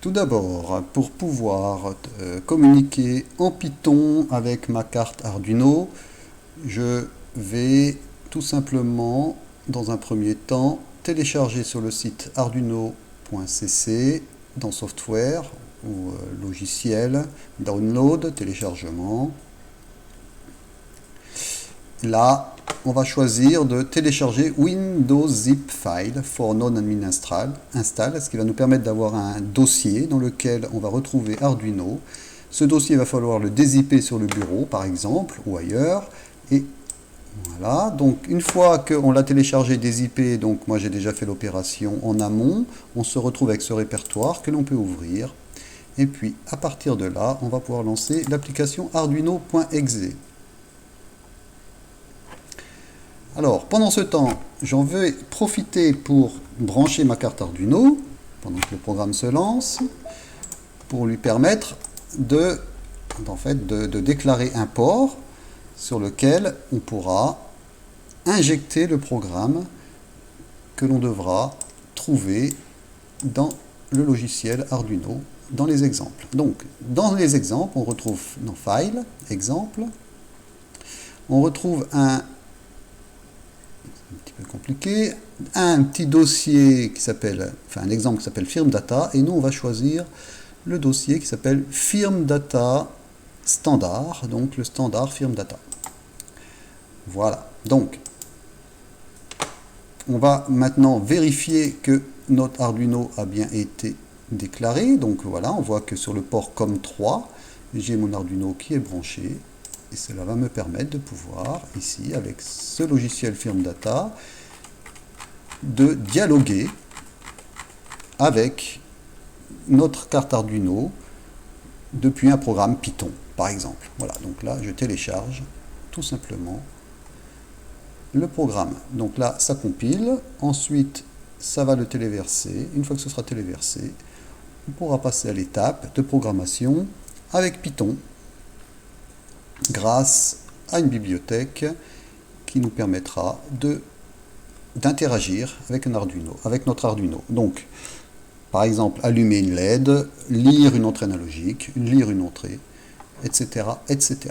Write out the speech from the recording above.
Tout d'abord, pour pouvoir communiquer en Python avec ma carte Arduino, je vais tout simplement, dans un premier temps, télécharger sur le site arduino.cc, dans Software ou logiciel, Download, téléchargement. Là, on va choisir de télécharger Windows Zip File for Non-Admin Install, ce qui va nous permettre d'avoir un dossier dans lequel on va retrouver Arduino. Ce dossier, il va falloir le dézipper sur le bureau, par exemple, ou ailleurs. Et voilà, donc une fois qu'on l'a téléchargé, dézippé, donc moi j'ai déjà fait l'opération en amont, on se retrouve avec ce répertoire que l'on peut ouvrir. Et puis, à partir de là, on va pouvoir lancer l'application arduino.exe. Alors, pendant ce temps, j'en vais profiter pour brancher ma carte Arduino, pendant que le programme se lance, pour lui permettre de déclarer un port sur lequel on pourra injecter le programme que l'on devra trouver dans le logiciel Arduino, dans les exemples. Donc, dans les exemples, on retrouve dans File, Exemple, on retrouve un petit peu compliqué, un petit dossier qui s'appelle, un exemple qui s'appelle Firm Data, et nous on va choisir le dossier qui s'appelle Firm Data Standard, donc le standard Firm Data. Voilà, donc on va maintenant vérifier que notre Arduino a bien été déclaré. Donc voilà, on voit que sur le port COM3, j'ai mon Arduino qui est branché. Et cela va me permettre de pouvoir, ici, avec ce logiciel Firm Data, de dialoguer avec notre carte Arduino depuis un programme Python, par exemple. Voilà, donc là, je télécharge tout simplement le programme. Donc là, ça compile. Ensuite, ça va le téléverser. Une fois que ce sera téléversé, on pourra passer à l'étape de programmation avec Python, grâce à une bibliothèque qui nous permettra d'interagir avec un Arduino, avec notre Arduino. Donc, par exemple, allumer une LED, lire une entrée analogique, lire une entrée, etc., etc.